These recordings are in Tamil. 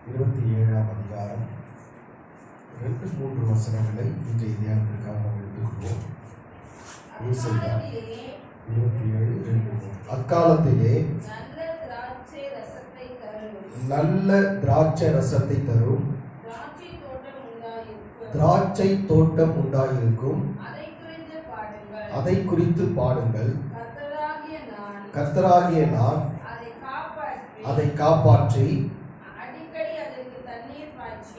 27ஆம் அதிகாரம் 2-3 வசனங்களை இன்றைய தியானத்திற்காக நாம் எடுத்துக்கொள்வோம். ஏசாயா 27:2-3. அக்காலத்திலே நல்ல திராட்சை ரசத்தை தரும் திராட்சை தோட்டம் உண்டாயிருக்கும். அதை குறித்து பாடுங்கள். கர்த்தராகிய நான் அதை காப்பாற்றி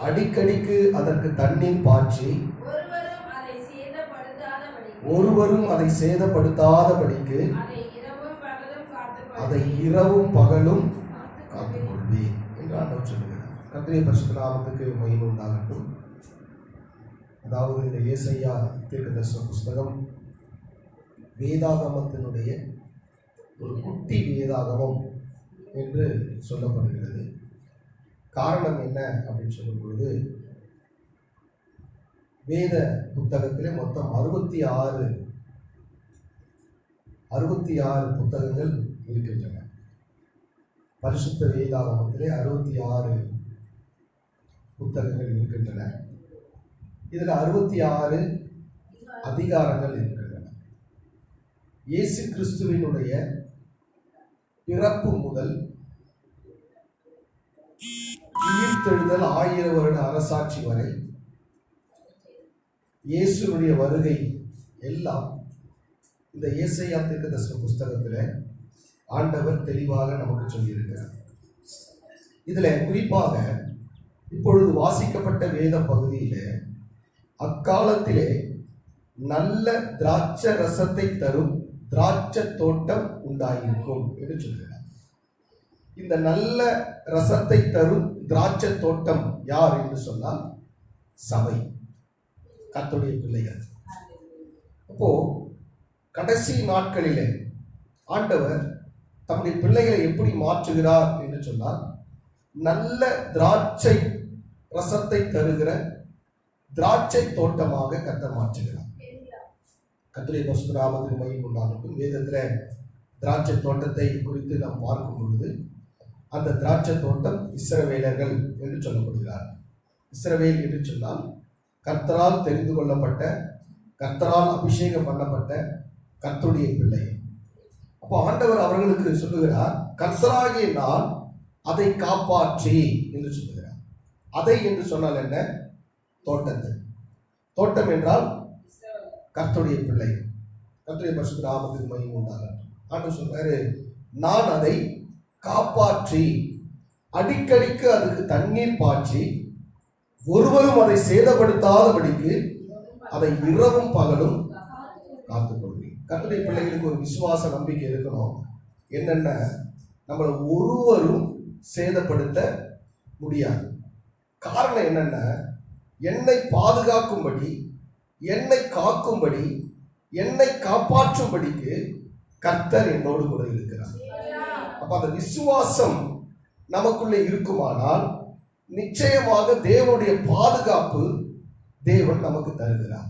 அடிக்கடிக்கு அதற்கு தண்ணீர் பாய்ச்சி ஒருவரும் அதை சேதப்படுத்தாதபடிக்கு அதை இரவும் பகலும் காத்துக்கொள்வேன் என்று ஆண்டவர் சொல்லுகிறார். கர்த்தருடைய பரிசுத்த நாமத்துக்கு மகிமை உண்டாகட்டும். அதாவது இந்த ஏசாயா தீர்க்கதரிசன புஸ்தகம் வேதாகமத்தினுடைய ஒரு குட்டி வேதாகமம் என்று சொல்லப்படுகிறது. காரணம் என்ன அப்படின்னு சொல்லும் பொழுது, வேத புத்தகத்திலே மொத்தம் 66 புத்தகங்கள் இருக்கின்றன. பரிசுத்த வேதாகமத்திலே 66 புத்தகங்கள் இருக்கின்றன. இதில் 66 அதிகாரங்கள் இருக்கின்றன. இயேசு கிறிஸ்துவினுடைய பிறப்பு முதல் உயிர்த்தெழுதல் 1000 வருட அரசாட்சி வரை இயேசுனுடைய வருகை எல்லாம் இந்த ஏசாயா தீர்க்கதரிசன புஸ்தகத்தில் ஆண்டவர் தெளிவாக நமக்கு சொல்லியிருக்கிறார். இதில் குறிப்பாக இப்பொழுது வாசிக்கப்பட்ட வேத பகுதியில் அக்காலத்திலே நல்ல திராட்சை ரசத்தை தரும் திராட்சை தோட்டம் உண்டாயிருக்கும் என்று சொல்கிறார். இந்த நல்ல ரசத்தை தரும் திராட்சை தோட்டம் யார் என்று சொன்னால் சபை, கர்த்தருடைய பிள்ளைகள். அப்போ கடைசி நாட்களிலே ஆண்டவர் தம்முடைய பிள்ளைகளை எப்படி மாற்றுகிறார் என்று சொன்னால், நல்ல திராட்சை ரசத்தை தருகிற திராட்சை தோட்டமாக கர்த்தர் மாற்றுகிறார். கர்த்தருடைய பரிசுத்த நாமத்துக்கு மகிமை உண்டாகட்டும். வேதத்தில் திராட்சை தோட்டத்தை குறித்து நாம் பார்க்கும் பொழுது, அந்த திராட்சை தோட்டம் இஸ்ரவேலர்கள் என்று சொல்லப்படுகிறார். இஸ்ரவேல் என்று சொன்னால் கர்த்தரால் தெரிந்து கொள்ளப்பட்ட, கர்த்தரால் அபிஷேகம் பண்ணப்பட்ட கர்த்தருடைய பிள்ளை. அப்போ ஆண்டவர் அவர்களுக்கு சொல்லுகிறார், கர்த்தராகிய நான் அதை காப்பாற்றி என்று சொல்லுகிறார். அதை என்று சொன்னால் என்ன? தோட்டத்தை. தோட்டம் என்றால் கர்த்தருடைய பிள்ளை. கர்த்தருடைய பரிசுத்த நாமத்துக்கு மகிமை உண்டாகட்டும். ஆண்டவர் சொல்றாரு, நான் அதை காப்பாற்றி அடிக்கடிக்கு அதுக்கு தண்ணீர் பாய்ச்சி ஒருவரும் அதை சேதப்படுத்தாதபடிக்கு அதை இரவும் பகலும் காத்துக்கொள்வேன். கர்த்தருடைய பிள்ளைகளுக்கு ஒரு விசுவாச நம்பிக்கை இருக்கணும். என்னென்ன, நம்மளை ஒருவரும் சேதப்படுத்த முடியாது. காரணம் என்னென்ன, என்னை பாதுகாக்கும்படி, என்னை காக்கும்படி, என்னை காப்பாற்றும்படிக்கு கர்த்தர் என்னோடு கூட இருக்கிறார். அப்ப அந்த விசுவாசம் நமக்குள்ளே இருக்குமானால் நிச்சயமாக தேவனுடைய பாதுகாப்பு தேவன் நமக்கு தருகிறார்.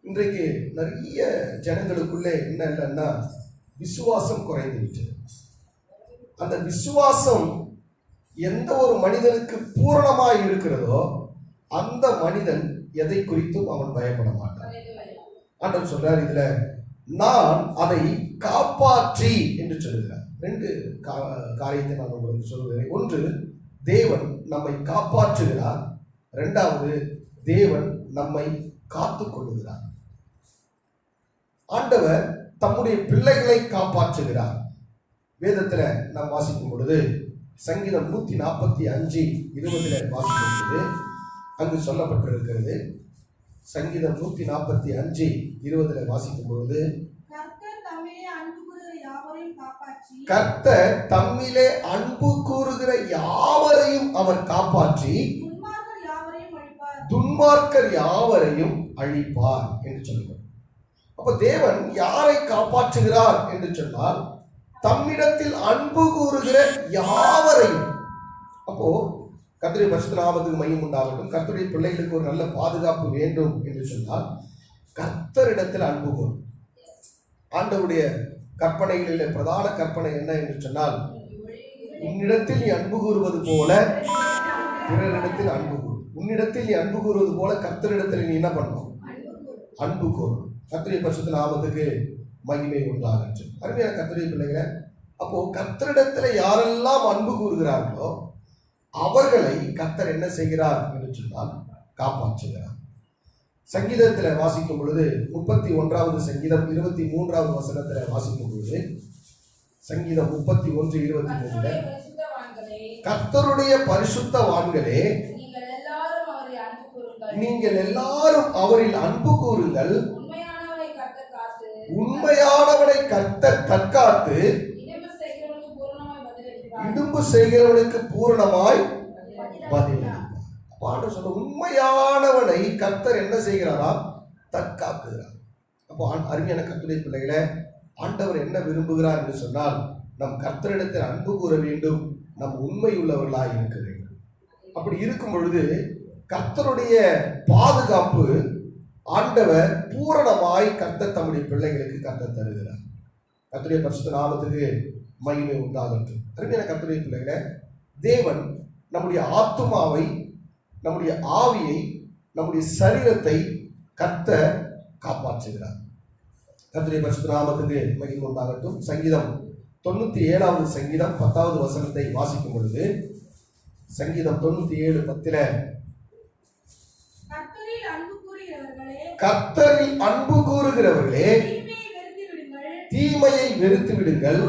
இன்றைக்கு நிறைய ஜனங்களுக்குள்ளே என்ன இல்லைன்னா விசுவாசம் குறைந்து விட்டது. அந்த விசுவாசம் எந்த ஒரு மனிதனுக்கு பூரணமாய் இருக்கிறதோ அந்த மனிதன் எதை குறித்தும் அவன் பயப்பட மாட்டான். ஆண்டவர் சொல்றார், இதுல நான் அதை காப்பாற்றி என்று சொல்லுகிறார். 2 காரியத்தை நான் உங்களுக்கு சொல்கிறேன். ஒன்று, தேவன் நம்மை காப்பாற்றுகிறார். 2வது, தேவன் நம்மை காத்து கொள்ளுகிறார். ஆண்டவர் தம்முடைய பிள்ளைகளை காப்பாற்றுகிறார். வேதத்தில் நாம் வாசிக்கும் பொழுது சங்கீதம் 145:20 வாசிக்கும் பொழுது அங்கு சொல்லப்பட்டிருக்கிறது. சங்கீதம் 145:20 வாசிக்கும் பொழுது, கர்த்தர் தம்மிலே அன்பு கூறுகிற யாவரையும் அவர் காப்பாற்றி துன்மார்க்கர் யாவரையும் அழிப்பார் என்று சொல்லுவார். அப்ப தேவன் யாரை காப்பாற்றுகிறார் என்று சொன்னால், தம்மிடத்தில் அன்பு கூறுகிற யாவரையும். அப்போ கர்த்தருடைய பரிசுத்த நாமத்துக்கு மகிமை உண்டாகட்டும். கர்த்தருடைய பிள்ளைகளுக்கு ஒரு நல்ல பாதுகாப்பு வேண்டும் என்று சொன்னால் கர்த்தரிடத்தில் அன்பு கூறும். ஆண்டவருடைய கற்பனைகளில் பிரதான கற்பனை என்ன என்று சொன்னால், உன்னிடத்தில் நீ அன்பு கூறுவது போல பிறரிடத்தில் அன்பு கூறு. உன்னிடத்தில் நீ அன்பு கூறுவது போல கர்த்தரிடத்தில் நீ என்ன பண்ணணும்? அன்பு கூறணும். கர்த்தருடைய பரிசுத்த நாமத்துக்கு மகிமை உண்டாகட்டும். அருமையான கர்த்தருடைய பிள்ளைகளை, அப்போ கர்த்தரிடத்துல யாரெல்லாம் அன்பு கூறுகிறார்களோ அவர்களை கர்த்தர் என்ன செய்கிறார் என்று சொன்னால் காப்பாற்றுகிறார். சங்கீதத்தில் வாசிக்கும் பொழுது 31வது சங்கீதம் 23வது வசனத்தில் வாசிக்கும் பொழுது, சங்கீதம் 31:23, கர்த்தருடைய பரிசுத்தவான்களே நீங்கள் எல்லாரும் அவரில் அன்பு கூறுங்கள், உண்மையானவனை கர்த்தர் தற்காத்து இடும்பு செய்கிறவனுக்கு பூரணமாய் பதிலளிப்பார். ஆண்டவர் சொல்ல, உண்மையானவனை கர்த்தர் என்ன செய்கிறாரா? தற்காக்குகிறார். அப்போ அருமையான கர்த்தருடைய பிள்ளைகளை, ஆண்டவர் என்ன விரும்புகிறார் என்று சொன்னால், நம் கர்த்தரிடத்தில் அன்பு கூற வேண்டும், நம் உண்மை உள்ளவர்களாக இருக்க வேண்டும். அப்படி இருக்கும் பொழுது கர்த்தருடைய பாதுகாப்பு ஆண்டவர் பூரணமாய் கர்த்தர் தம்முடைய பிள்ளைகளுக்கு கர்த்தர் தருகிறார். கர்த்தருடைய பரிசுத்த நாமத்துக்கு மகிமை உண்டாகட்டும். அருமையான கர்த்தருடைய பிள்ளைகளை, தேவன் நம்முடைய ஆத்துமாவை, நம்முடைய ஆவியை, நம்முடைய சரீரத்தை கர்த்தர் காப்பாற்றுகிறார். கர்த்தருடைய பரிசுத்த நாமத்துக்கு மகிமை உண்டாகட்டும். சங்கீதம் 97வது சங்கீதம் 10வது வசனத்தை வாசிக்கும் பொழுது, சங்கீதம் 97:10, கர்த்தரில் அன்பு கூறுகிறவர்களே தீமையை வெறுத்து விடுங்கள்,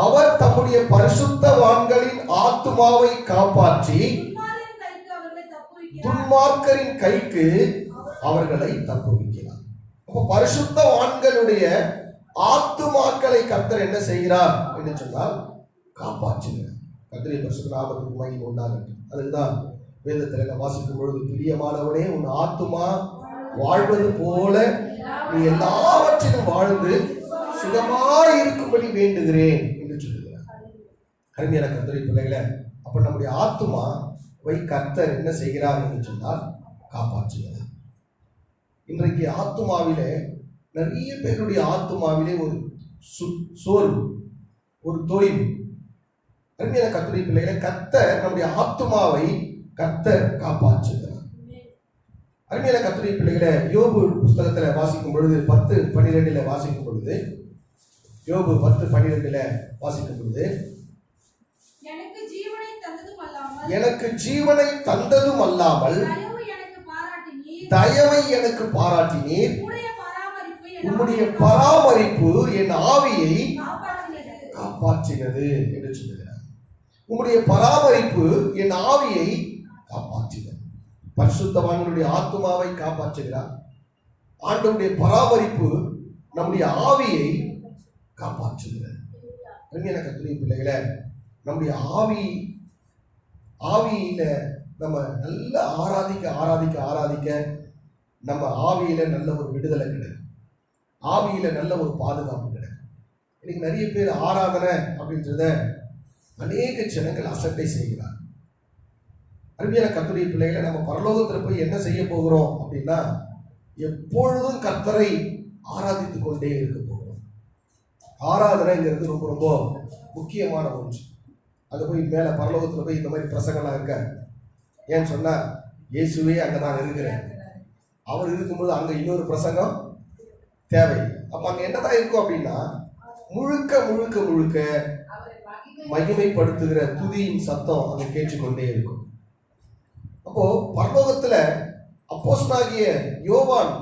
அவர் தம்முடைய பரிசுத்தவான்களின் ஆத்துமாவை காப்பாற்றி துன்மார்க்கரின் கைக்கு அவர்களை தப்புவிக்கிறார். அப்போ பரிசுத்தவான்களுடைய ஆத்துமாக்களை கர்த்தர் என்ன செய்கிறார் என்று சொன்னால் காப்பாற்றுகிறார். கர்த்தருடைய பரிசுத்த நாமத்துக்கு மகிமை உண்டாகட்டும். அதுதான் வேதத்தில் வாசிக்கும் பொழுது, பிரியமானவனே உன் ஆத்துமா வாழ்வது போல நீ எல்லாவற்றிலும் வாழ்ந்து சுகமாய் இருக்கும்படி வேண்டுகிறேன் என்று சொல்லுகிறார். அருமையான கர்த்தருடைய பிள்ளைகளை, அப்ப நம்முடைய ஆத்துமாவை கர்த்தர் என்ன செய்கிறார் என்று சொன்னால் காப்பாற்றுகிறார். இன்றைக்கு ஆத்துமாவிலே நிறைய பேருடைய ஆத்துமாவிலே ஒரு சோர்வு, ஒரு தொய்வு. அருமையான கர்த்தருடைய பிள்ளைகளை, கர்த்தர் நம்முடைய ஆத்துமாவை கர்த்தர் காப்பாற்றுகிறார். அருமையான கர்த்தருடைய பிள்ளைகளை, யோபு புஸ்தகத்தில் வாசிக்கும் பொழுது 10:12 வாசிக்கும் பொழுது, யோபு 10:12 வாசிக்கும் பொழுது, எனக்கு ஜீவனை தந்ததும் அல்லாமல் தயவை எனக்கு பாராட்டினீர், உம்முடைய பராமரிப்பு என் ஆவியை காப்பாற்றினது என்று சொல்லுகிறார். உம்முடைய பராமரிப்பு என் ஆவியை காப்பாற்றினது. பரிசுத்தவான்களுடைய ஆத்துமாவை காப்பாற்றுகிறார். ஆண்டவருடைய பராமரிப்பு நம்முடைய ஆவியை காப்பாற்றுகிறது. அருமையான கர்த்தருடைய பிள்ளைகளை, நம்முடைய ஆவியில நம்ம நல்லா ஆராதிக்க நம்ம ஆவியில நல்ல ஒரு விடுதலை கிடைக்கும், ஆவியில நல்ல ஒரு பாதுகாப்பு கிடைக்கும். இன்னைக்கு நிறைய பேர் ஆராதனை அப்படின்றத அநேக ஜனங்கள் அசட்டை செய்கிறார். அருமையான கர்த்தருடைய பிள்ளைகளை, நம்ம பரலோகத்தில் போய் என்ன செய்ய போகிறோம் அப்படின்னா, எப்பொழுதும் கர்த்தரை ஆராதித்துக் கொண்டே இருக்க போகிறோம். ஆராதனைங்கிறது ரொம்ப ரொம்ப முக்கியமான ஒன்று. அது போய் மேலே பரலோகத்தில் போய் இந்த மாதிரி பிரசங்கம்லாம் இருக்க, ஏன்னு சொன்னால் இயேசுவே அங்கே நான் இருக்கிறேன், அவர் இருக்கும்போது அங்கே இன்னொரு பிரசங்கம் தேவை. அப்போ அங்கே என்னதான் இருக்கும் அப்படின்னா, முழுக்க முழுக்க முழுக்க மகிமைப்படுத்துகிற துதியின் சத்தம் அங்கே கேட்டுக்கொண்டே இருக்கும். அப்போ பரலோகத்தில் அப்போஸ்தலனாகிய யோவான்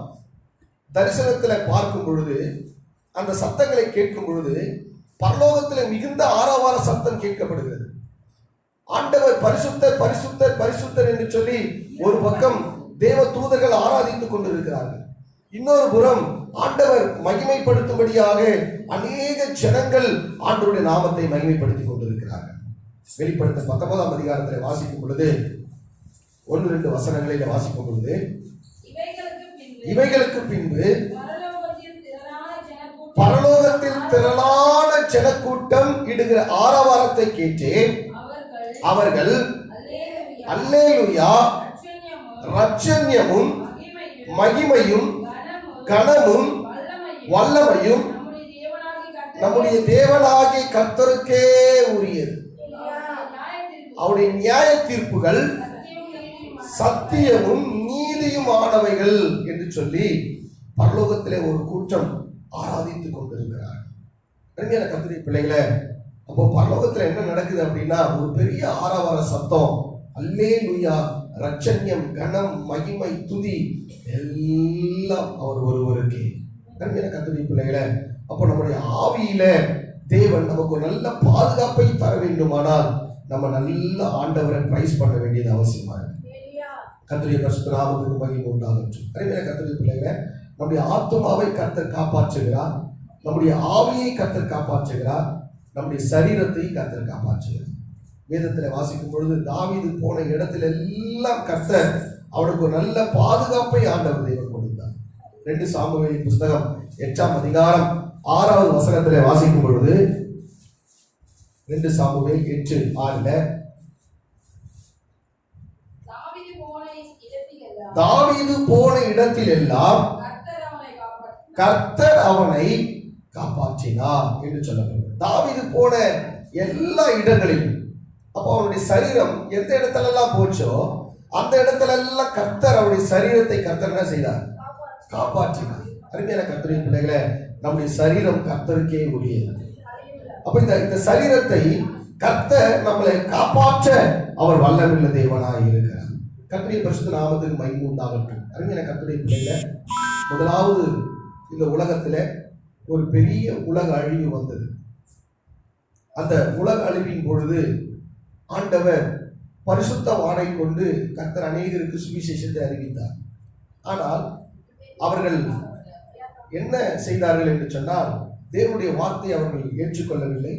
தரிசனத்தில் பார்க்கும் பொழுது, அந்த சத்தங்களை கேட்கும் பொழுது பரலோகத்தில் மிகுந்த ஆரவார சத்தம் கேட்கப்படுகிறது. ஆண்டவர் பரிசுத்தர் பரிசுத்தர் பரிசுத்தர் என்று சொல்லி ஒரு பக்கம் தேவ தூதர்கள் ஆராதித்துக் கொண்டிருக்கிறார்கள், இன்னொரு புறம் ஆண்டவர் மகிமைப்படுத்தும்படியாக அநேக ஜனங்கள் ஆண்டவருடைய நாமத்தை மகிமைப்படுத்திக் கொண்டிருக்கிறார்கள். வெளிப்படுத்த 19ஆம் அதிகாரத்தில் வாசிக்கும் பொழுது 1-2 வசனங்களில் வாசிக்கும் பொழுது, இவைகளுக்கு பின்பு பரலோகத்தில் திரளான ஜனக்கூட்டம் இடுகிற ஆரவாரத்தை கேட்டேன். அவர்கள் அல்லேலூயா, ரட்சண்யமும் மகிமையும் கனமும் வல்லமையும் நம்முடைய தேவனாகிய கர்த்தருக்கே உரியது. அவருடைய நியாய தீர்ப்புகள் சத்தியமும் நீதியும் ஆனவைகள் என்று சொல்லி பரலோகத்திலே ஒரு கூட்டம் ஆராதித்துக் கொண்டிருக்கிறார். அருமையான கர்த்தருடைய பிள்ளைகளே, அப்போ பரலோகத்துல என்ன நடக்குது அப்படின்னா, ஒரு பெரிய ஆரவார சத்தம், அல்லேலூயா, ரட்சண்யம், கனம், மகிமை, துதி எல்லாம் அவர் ஒருவருக்கே. அருமையான கர்த்தருடைய பிள்ளைகளே, அப்போ நம்முடைய ஆவியில தேவன் நமக்கு ஒரு நல்ல பாதுகாப்பை தர வேண்டுமானால் நம்ம நல்ல ஆண்டவரை பிரைஸ் பண்ண வேண்டியது அவசியமா இருக்கு. கர்த்தருடைய பரிசுத்த நாமத்துக்கு மகிமை உண்டாகட்டும். அருமையான கர்த்தருடைய பிள்ளைகளே, நம்முடைய ஆத்துமாவை கர்த்தர் காப்பாற்றுகிறார், நம்முடைய ஆவியை கர்த்தர் காப்பாற்றுகிறார், நம்முடைய சரீரத்தை கர்த்தர் காப்பாற்றுகிறார். வேதத்தில் வாசிக்கும் பொழுது தாவீது போன இடத்துல எல்லாம் கர்த்தர் அவனுக்கு ஒரு நல்ல பாதுகாப்பை ஆண்டவர் தேவன் கொடுத்தார். 2 சாமுவேல் புஸ்தகம் 8ஆம் அதிகாரம் 6வது வசனத்திலே வாசிக்கும் பொழுது 2 சாமுவேல் 8:6 தாவீது போன இடத்தில் எல்லாம் கர்த்தர் அவனை காப்பாற்றினார் என்று சொல்லப்படுகிறது. தாவீது போன எல்லா இடங்களிலும், அப்போ அவனுடைய சரீரம் எந்த இடத்துல எல்லாம் போச்சோ அந்த இடத்துல எல்லாம் கர்த்தர் அவருடைய சரீரத்தை கர்த்தர் என்ன செய்தார்? காப்பாற்றினார். அருமையான கர்த்தருடைய பிள்ளைகளே, நம்முடைய சரீரம் கர்த்தருக்கே உரியது. அப்ப இந்த சரீரத்தை கர்த்தர் நம்மளை காப்பாற்ற அவர் வல்லமையுள்ள தேவனாய் இருக்கிறார். கர்த்தருடைய பரிசுத்த நாமத்துக்கு மகிமை உண்டாகட்டும். அருமையான கர்த்தருடைய பிள்ளைகளே, முதலாவது இந்த உலகத்துல ஒரு பெரிய உலக அழிவு வந்தது. அந்த உலக அழிவின் பொழுது ஆண்டவர் பரிசுத்த வாடை கொண்டு கர்த்தர் அநேகருக்கு சுவிசேஷத்தை அறிவித்தார். ஆனால் அவர்கள் என்ன செய்தார்கள் என்று சொன்னால், தேவனுடைய வார்த்தையை அவர்கள் ஏற்றுக்கொள்ளவில்லை,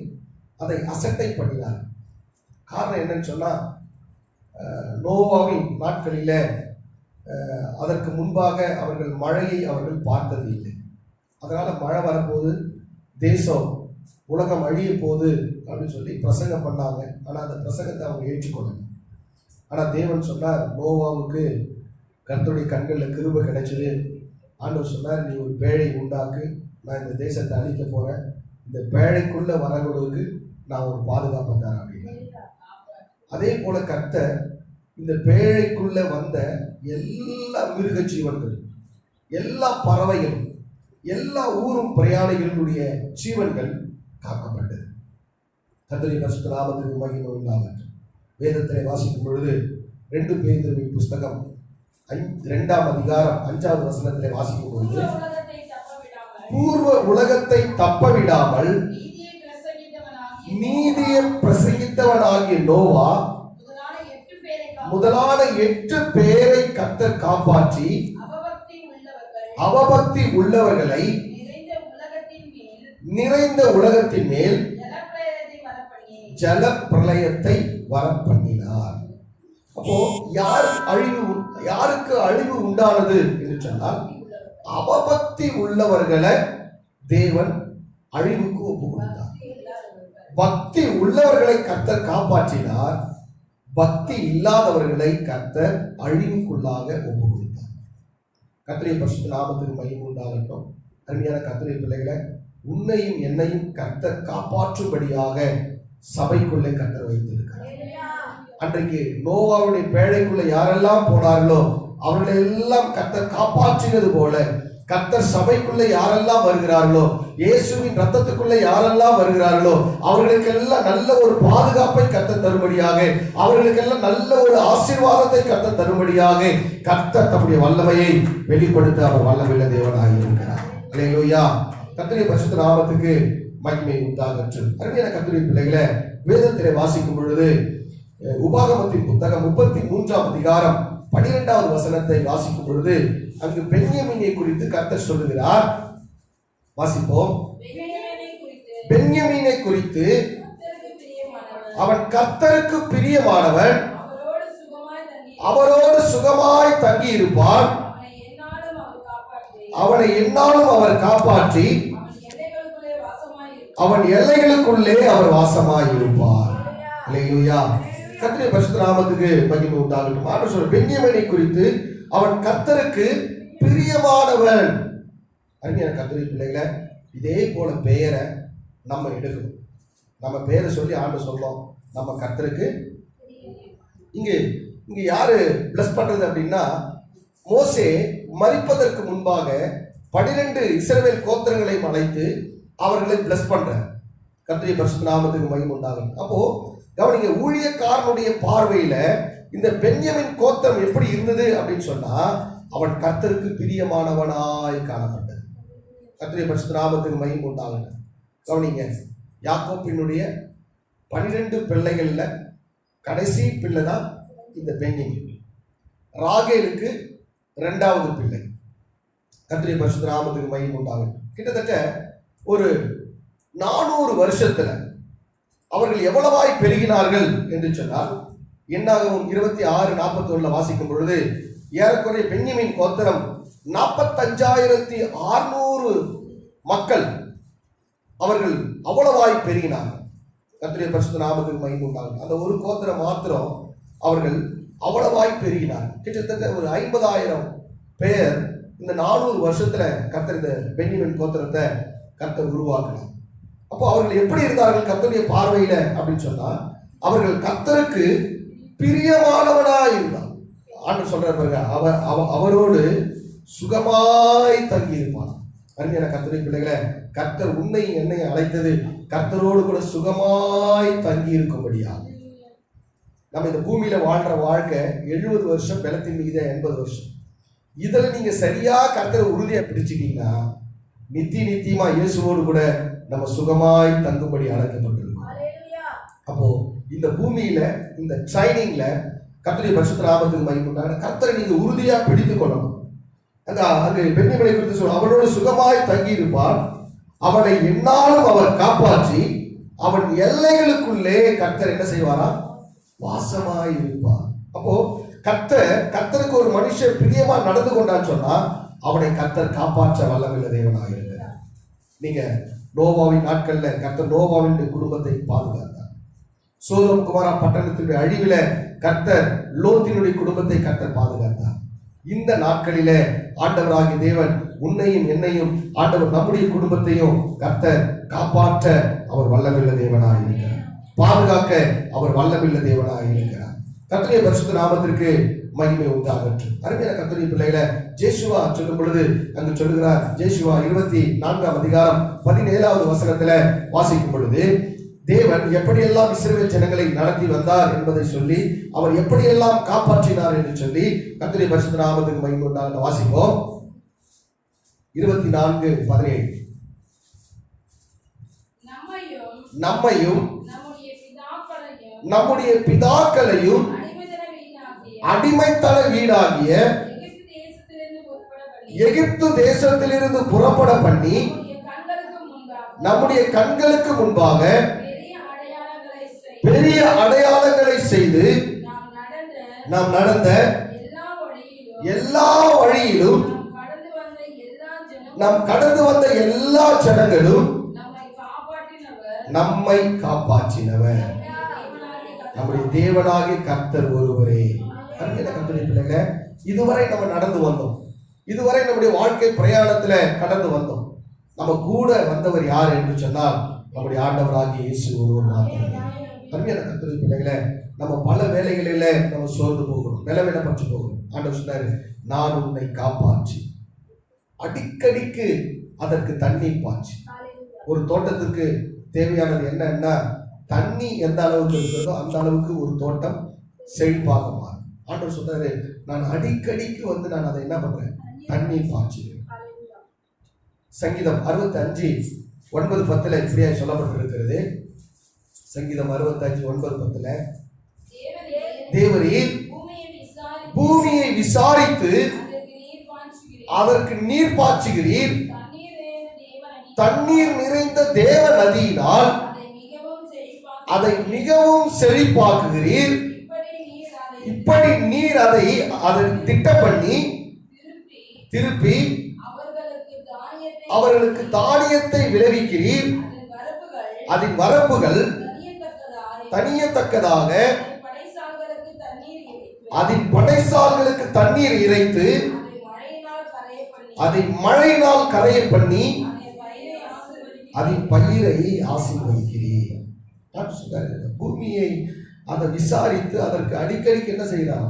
அதை அசட்டை பண்ணினார். காரணம் என்னன்னு சொன்னால், நோவாவின் நாட்களில அதற்கு முன்பாக அவர்கள் மழையை அவர்கள் பார்த்தது இல்லை. அதனால மழை வரப்போது, தேசம் உலகம் அழிய போகுது அப்படின்னு சொல்லி பிரசங்கம் பண்ணாங்க. ஆனால் அந்த பிரசங்கத்தை அவங்க ஏற்றுக்கொள்ளல. ஆனால் தேவன் சொன்னார், நோவாவுக்கு கர்த்தருடைய கண்களில் கிருபை கிடைச்சது. ஆண்டவர் சொன்னார், நீ ஒரு பேழை உண்டாக்கு, நான் இந்த தேசத்தை அழிக்க போறேன், இந்த பேழைக்குள்ள வரவங்களுக்கு நான் ஒரு பாதுகாப்பு தரேன் அப்படின்னு. அதே போல கர்த்தர் இந்த பேழைக்குள்ள வந்த எல்லா மிருக ஜீவன்களும், எல்லா பறவைகளும், எல்லா ஊரும் பிரயாணிகளுடைய ஜீவன்கள் காக்கப்பட்டது. கர்த்தருடைய பரிசுத்த நாமத்துக்கு மகிமை உண்டாகட்டும். வேதத்திலே வாசிக்கும் பொழுது 2 பேதுருவின் புஸ்தகம் 2ஆம் அதிகாரம் 5வது வசனத்திலே வாசிக்கும் பொழுது, பூர்வ உலகத்தை தப்பவிடாமல் நீதியை பிரசங்கித்தவனாகிய நோவா முதலான 8 பேரை கர்த்தர் காப்பாற்றி அவபக்தி உள்ளவர்களை நிறைந்த உலகத்தின் மேல் ஜல பிரளயத்தை வரப்பண்ணினார். அப்போ யாருக்கு அழிவு உண்டானது என்று சொன்னால், அவபக்தி உள்ளவர்களை தேவன் அழிவுக்கு ஒப்பு கொடுத்தார். பக்தி உள்ளவர்களை கர்த்தர் காப்பாற்றினார், பக்தி இல்லாதவர்களை கர்த்தர் அழிவுக்குள்ளாக ஒப்பு கொடுத்தார். கர்த்தருடைய பரிசுத்த நாமத்துக்கு மகிமை உண்டாகட்டும். அருமையான கர்த்தருடைய பிள்ளைகளை, உன்னையும் என்னையும் கர்த்தர் காப்பாற்றும்படியாக சபைக்குள்ளே கர்த்தர் வைத்திருக்கிறார். அன்றைக்கு நோவாவுடைய பேழைக்குள்ள யாரெல்லாம் போனார்களோ அவர்களை எல்லாம் கர்த்தர் காப்பாற்றினது போல, கர்த்தர் சபைக்குள்ளே யாரெல்லாம் வருகிறார்களோ, இயேசுவின் ரத்தத்துக்குள்ளே யாரெல்லாம் வருகிறார்களோ அவர்களுக்கெல்லாம் நல்ல ஒரு பாதுகாப்பை கர்த்தர் தரும்படியாக, அவர்களுக்கெல்லாம் நல்ல ஒரு ஆசீர்வாதத்தை கர்த்தர் தரும்படியாக கர்த்தர் தம்முடைய வல்லமையை வெளிப்படுத்த அவர் வல்லமையுள்ள தேவனாக இருக்கிறார். அல்லேலூயா. கர்த்தருடைய பரிசுத்த நாமத்துக்கு மகிமை உண்டாகட்டும். அருமையான கர்த்தருடைய பிள்ளைகளை, வேதத்திலே வாசிக்கும் பொழுது உபாகமத்தின் புத்தகம் 33ஆம் அதிகாரம் 12வது வசனத்தை வாசிக்கும் பொழுது அங்கு பென்யமீனை குறித்து கர்த்தர் சொல்லுகிறார். வாசிப்போம். பென்யமீனை குறித்து, அவன் கர்த்தருக்கு பிரியமானவன், அவரோடு சுகமாய் தங்கி இருப்பான், அவனை எந்நாளும் அவர் காப்பாற்றி அவன் எல்லைகளுக்குள்ளே அவர் வாசமாய் இருப்பார். அல்லேலூயா. கர்த்தருடைய பரிசுத்த நாமத்துக்கு மகிமை உண்டாகட்டும். ஆண்டவர் சொல்ற பென்யமீனை குறித்து, அவன் கர்த்தருக்கு பிரியமானவன். அருமையான கர்த்தருடைய பிள்ளைகளை, இதே போல பெயரை நம்ம எடுக்கணும். நம்ம பேரை சொல்லி ஆண்டவர் சொல்றோம், நம்ம கர்த்தருக்கு இங்கு இங்க யாரு பிளஸ் பண்றது அப்படின்னா, மோசே மரிப்பதற்கு முன்பாக 12 இஸ்ரவேல் கோத்திரங்களையும் அழைத்து அவர்களை பிளஸ் பண்ற. கர்த்தருடைய பரிசுத்த நாமத்துக்கு மகிமை உண்டாகும். அப்போ கவனிங்க, ஊழியக்காரனுடைய பார்வையில இந்த பென்யமின் கோத்திரம் எப்படி இருந்தது அப்படின்னு சொன்னா, அவன் கர்த்தருக்கு பிரியமானவனாய் காணப்பட்டது. கர்த்தருடைய பரிசுத்த நாமத்துக்கு மகிமை உண்டாகும். கவனிங்க, யாக்கோப்பினுடைய 12 பிள்ளைகள்ல கடைசி பிள்ளை தான் இந்த பென்யமின். ராகேலுக்கு 2வது பிள்ளை. கர்த்தருடைய பரிசுத்த நாமத்துக்கு மகிமை உண்டாகும். கிட்டத்தட்ட ஒரு 400 வருஷத்துல அவர்கள் எவ்வளவாய் பெருகினார்கள் என்று சொன்னால், என்னாகவும் 26:41 வாசிக்கும் பொழுது, ஏறக்குறைய பென்யமின் கோத்திரம் 45,600 மக்கள் அவர்கள் அவ்வளவாய் பெருகினார்கள். கர்த்தருடைய பரிசுத்த நாமத்துக்கு மகிமை உண்டாகும். அந்த ஒரு கோத்திரம் மாத்திரம் அவர்கள் அவ்வளவாய் பெருகினார்கள். கிட்டத்தட்ட ஒரு 50,000 பேர் இந்த 400 வருஷத்துல கர்த்தர் இந்த பென்யமின் கோத்திரத்தை கர்த்தர் உருவாக்கினார். அப்போ அவர்கள் எப்படி இருந்தார்கள் கர்த்தருடைய பார்வையில அப்படின்னு சொன்னா, அவர்கள் கர்த்தருக்கு பிரியமானவனாய் இருந்தார். ஆண்டவர் சொல்ற பாருங்க, அவரோடு சுகமாய் தங்கி இருப்பான். அருமையான கர்த்தருடைய பிள்ளைகளை, கர்த்தர் உன்னை என்னை அழைத்தது கர்த்தரோடு கூட சுகமாய் தங்கி இருக்கும்படியா. நம்ம இந்த பூமியில வாழ்ற வாழ்க்கை 70 வருஷம், பலத்தின் மீது 80 வருஷம். இதுல நீங்க சரியா கர்த்தரை உறுதியா பிடிச்சிட்டீங்கன்னா, நித்தியமா இயேசுவோடு கூட நம்ம சுகமாய் தங்கும்படி அழைக்கப்பட்டிருக்கோம். அப்போ இந்த பூமியில இந்த ட்ரைனிங்ல கர்த்தருடைய பரிசுத்த நாமத்துக்கு மகிமை உண்டாக கர்த்தரை நீங்க உறுதியா பிடித்துக் கொள்ளணும். அங்கு பென்யமினை குறித்து சொல்ல, அவனோடு சுகமாய் தங்கி இருப்பான், அவனை என்னாலும் அவர் காப்பாற்றி அவன் எல்லைகளுக்குள்ளே கர்த்தர் என்ன செய்வாரா, வாசமாய் இருப்பார். அப்போ கர்த்தருக்கு ஒரு மனுஷன் பிரியமா நடந்து கொண்டான்னு சொன்னா, அவனை கர்த்தர் காப்பாற்ற வல்லமில்ல தேவனாக இருக்கிறார். நீங்க நோவாவின் நாட்கள்ல கர்த்தர் நோவாவின் குடும்பத்தை பாதுகாத்தார். சோதோம் குமாரா பட்டணத்தினுடைய அழிவில கர்த்தர் லோத்தினுடைய குடும்பத்தை கர்த்தர் பாதுகாத்தார். இந்த நாட்களிலே ஆண்டவராகிய தேவன் உன்னையும் என்னையும், ஆண்டவர் நம்முடைய குடும்பத்தையும் கர்த்தர் காப்பாற்ற அவர் வல்லமில்ல தேவனாக இருக்கிறார். பாதுகாக்க அவர் வல்லமில்ல தேவனாக இருக்கிறார். கர்த்தருடைய பரிசுத்த நாமத்திற்கு மகிமை உண்டாகட்டும். அருமையான கர்த்தருடைய பிள்ளைகளை, ஜேசுவா சொல்லும் பொழுது அங்கு சொல்லுகிறார். ஜேசுவா 24ஆம் அதிகாரம் 17வது வசனத்துல வாசிக்கும் பொழுது, தேவன் எப்படியெல்லாம் இஸ்ரவேல் ஜனங்களை நடத்தி வந்தார் என்பதை சொல்லி, அவர் எப்படியெல்லாம் காப்பாற்றினார் என்று சொல்லி கர்த்தருடைய பரிசுத்த நாமத்துக்கு மகிமை உண்டாக வாசிப்போம். 24:17 நம்மையும் நம்முடைய பிதாக்களையும் அடிமைத்தன வீடாகிய எகிப்து தேசத்திலிருந்து புறப்பட பண்ணி நம்முடைய கண்களுக்கு முன்பாக பெரிய அடையாளங்களை செய்து நாம் நடந்த எல்லா வழியிலும் நாம் கடந்து வந்த எல்லா ஜனங்களும் நம்மை காப்பாற்றினவர் நம்முடைய தேவனாகிய கர்த்தர் ஒருவரே. கர்த்தருடைய பிள்ளைகளே, இதுவரை நம்ம நடந்து வந்தோம், இதுவரை நம்முடைய வாழ்க்கை பிரயாணத்துல கடந்து வந்தோம். நம்ம கூட வந்தவர் யார் என்று சொன்னால் நம்முடைய ஆண்டவராகிய இயேசு ஒருவர் மாத்திரமே. அருமையான கர்த்தருடைய பிள்ளைகளே, நம்ம பல வேலைகளில நம்ம சோர்ந்து போகிறோம், பலவீனப்பட்டு போகிறோம். ஆண்டவர் சொன்னாரு, நான் உன்னை காப்பாற்றி. அடிக்கடிக்கு அதற்கு தண்ணீர் பாய்ச்சி. ஒரு தோட்டத்துக்கு தேவையானது என்னன்னா, தண்ணி எந்த அளவுக்கு இருக்கிறதோ அந்த அளவுக்கு ஒரு தோட்டம் செழிப்பாக மாறும். ஆண்டவர் சொன்னாரு, நான் அடிக்கடிக்கு நான் அதை என்ன பண்றேன், தண்ணீர் பாய்ச்சுகிறேன். சங்கீதம் 65:9-10 இப்படியா சொல்லப்பட்டிருக்கிறது. சங்கீதம் 65:9-10 தேவரீர் பூமியை விசாரித்து அதற்கு நீர் பாய்ச்சுகிறீர், தண்ணீர் நிறைந்த தேவ நதியினால் அதை மிகவும் செழிப்பாக்குகிறீர். இப்படி நீர் அதை திட்டம் பண்ணி திருப்பி அவர்களுக்கு தானியத்தை விளைவிக்கிறீர். அதன் வரப்புகள் தனியத்தக்கதாக அதன் படைசால்களுக்கு தண்ணீர் இறைத்து அதை மழையினால் கரைய பண்ணி அதன் பயிரை ஆசீர்வதிக்கிறீர். பூமியை அதை விசாரித்து அதற்கு அடிக்கடிக்கு என்ன செய்கிறார்?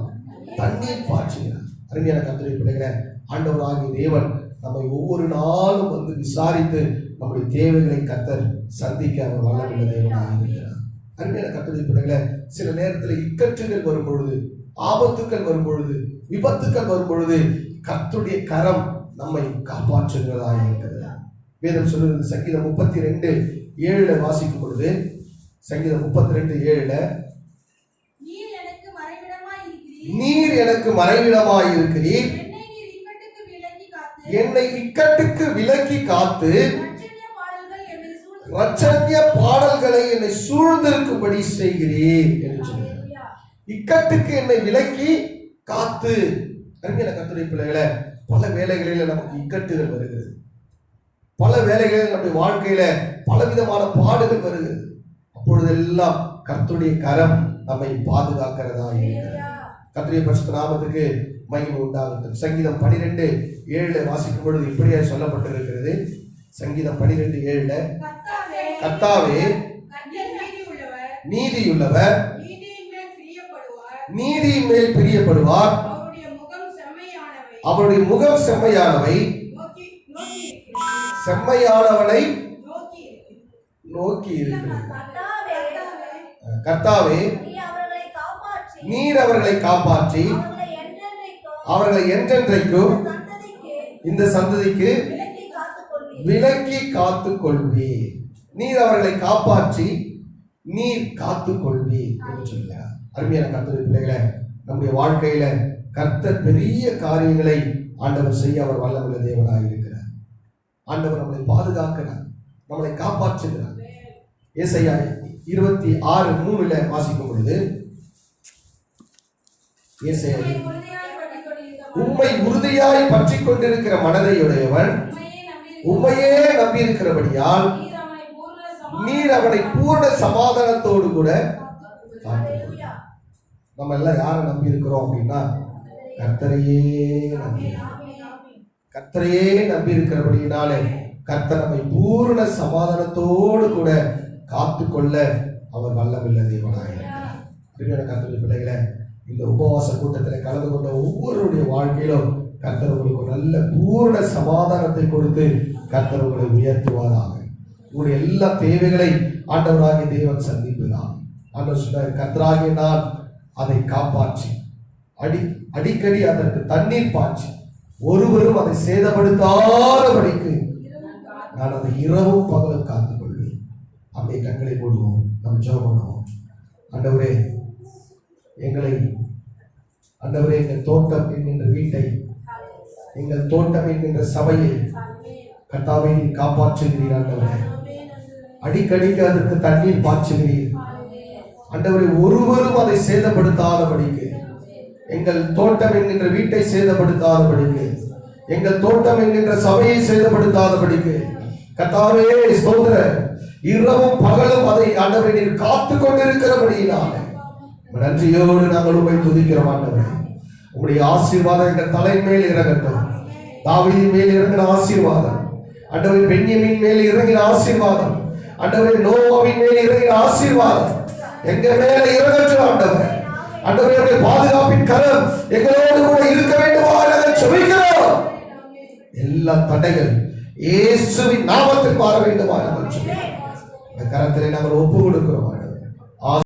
தண்ணீர் பாய்ச்சுகிறார். அருமையான கர்த்தருடைய பிள்ளைகளே, ஆண்டவராகிய தேவன் நம்மை ஒவ்வொரு நாளும் வந்து விசாரித்து நம்முடைய தேவைகளை கர்த்தர் சந்திக்க அவர் வல்லமையுள்ள தேவனாக இருக்கிறார். அருமையான கர்த்தருடைய பிள்ளைகளே, சில நேரத்தில் இக்கட்டுகள் வரும் பொழுது, ஆபத்துக்கள் வரும் பொழுது, விபத்துக்கள் வரும் பொழுது கர்த்தருடைய கரம் நம்மை காப்பாற்றுகிறதாக இருக்கிறது. வேதம் சொல்லுகிறது, சங்கீதம் 32:7 வாசிக்கும் பொழுது, சங்கீதம் 32:7, நீர் எனக்கு மறைவிடமாய் இருக்கிறீர், என்னை இக்கட்டுக்கு விலக்கி காத்து இரட்சண்ய பாடல்களை என்னை சூழ்ந்திருக்கும்படி செய்கிறீர் என்று சொல்கிறார். இக்கட்டுக்கு என்னை விலக்கி காத்து. அருமையான கர்த்தருடைய பிள்ளைகளே, பல வேளைகளில் நமக்கு இக்கட்டுகள் வருகிறது. பல வேளைகளில் நம்முடைய வாழ்க்கையில பலவிதமான பாடுகள் வருகிறது. அப்பொழுதெல்லாம் கர்த்தருடைய கரம் நம்மை பாதுகாக்கிறதா இருக்கிறது. கர்த்தருடைய பரிசுத்த நாமத்துக்கு மகிமை உண்டாகட்டும். சங்கீதம் 12:7 வாசிக்கும் பொழுது இப்படியே சொல்லப்பட்டிருக்கிறது. சங்கீதம் 12:7, கர்த்தாவே நீதியுள்ளவர், நீதியின் மேல் பிரியப்படுவார், அவருடைய முகம் செம்மையானவை, செம்மையானவனை நோக்கி இருக்கிறது. கர்த்தாவே நீர் அவர்களை காப்பாற்றி அவர்களை என்றென்றைக்கும் இந்த சந்ததிக்கு விலக்கி காத்துக் கொள்வீர். நீர் அவர்களை காப்பாற்றி நீர் காத்துக் கொள்வீர் என்று சொல்கிறார். அருமையான கர்த்தருடைய பிள்ளைகளே, நம்முடைய வாழ்க்கையில கர்த்தர் பெரிய காரியங்களை ஆண்டவர் செய்ய அவர் வல்லமையுள்ள தேவனாக இருக்கிறார். ஆண்டவர் நம்மளை பாதுகாக்கிறார், நம்மளை காப்பாற்றுகிறார். ஏசாயா 26:3 வாசிக்கும் பொழுது, ஏசாயா, உம்மை உறுதியாய் பற்றி கொண்டிருக்கிற மனதையுடையவன் உம்மையே நம்பியிருக்கிறபடியால் நீர் அவனை பூர்ண சமாதானத்தோடு கூட காத்துக்கொள்ளும். நம்ம எல்லாம் யாரை நம்பி இருக்கிறோம் அப்படின்னா, கர்த்தரையே நம்பி, கர்த்தரையே நம்பி இருக்கிறபடினாலே கர்த்தர் நம்மை பூர்ண சமாதானத்தோடு கூட காத்துக்கொள்ள அவர் வல்லமையுள்ள தேவனாக இருக்கிறார். கர்த்தருடைய பிள்ளைகளை, இந்த உபவாச கூட்டத்தில் கலந்து கொண்ட ஒவ்வொருடைய வாழ்க்கையிலும் கர்த்தர் உங்களுக்கு நல்ல பூர்ண சமாதானத்தை கொடுத்து கர்த்தர் உங்களை உயர்த்துவாராக. உங்களுடைய எல்லா தேவைகளை ஆண்டவராகிய தேவன் சந்திப்பதாக. ஆண்டவர் சொன்னார், கர்த்தராகிய நான் அதை காப்பாற்றி அடிக்கடி அதற்கு தண்ணீர் பாய்ச்சி ஒருவரும் அதை சேதப்படுத்தாதபடிக்கு நான் அதை இரவும் பகலும் காத்துக் கொள்வேன். அப்படியே கண்களை போடுவோம், நம்ம ஜெபம் பண்ணுவோம். ஆண்டவரே, ஆண்டவரே, எங்கள் தோட்டம் என்கின்ற வீட்டை, எங்கள் தோட்டம் என்கின்ற சபையை கர்த்தாவே நீர் காப்பாற்றுகிறீர். ஆண்டவரே, அடிக்கடிக்கு அதற்கு தண்ணீர் பாய்ச்சுகிறீர். ஆண்டவரே, ஒருவரும் அதை சேதப்படுத்தாதபடிக்கு, எங்கள் தோட்டம் என்கின்ற வீட்டை சேதப்படுத்தாதபடிக்கு, எங்கள் தோட்டம் என்கின்ற சபையை சேதப்படுத்தாதபடிக்கு கர்த்தாவே ஸ்தோத்திர, இரவும் பகலும் அதை ஆண்டவரே நீர் காத்து கொண்டிருக்கிறபடியினாலே நன்றியோடு நாங்கள் உம்மை துதிக்கிறோம். ஆண்டவரே, உம்முடைய ஆசீர்வாதம் எங்கள் தலை மேல் இறங்கட்டும். தாவீதின் மேல் இறங்கின ஆசீர்வாதம், ஆண்டவரே பென்யமீன் மேல் இறங்கின ஆசீர்வாதம், ஆண்டவரே நோவாவின் மேல் இறங்கின ஆசீர்வாதம் எங்க மேல இறங்கட்டும். ஆண்டவரே, ஆண்டவரே பாதுகாப்பின் கரம் எங்களோடு கூட இருக்க வேண்டுமா நாங்கள் ஜெபிக்கிறோம். எல்லா தடைகள் இயேசுவின் நாமத்தில் மாற வேண்டுமா நாங்கள் ஜெபிக்கிறோம். இந்த கரத்திலே நாங்கள் ஒப்பு கொடுக்கிறோம்.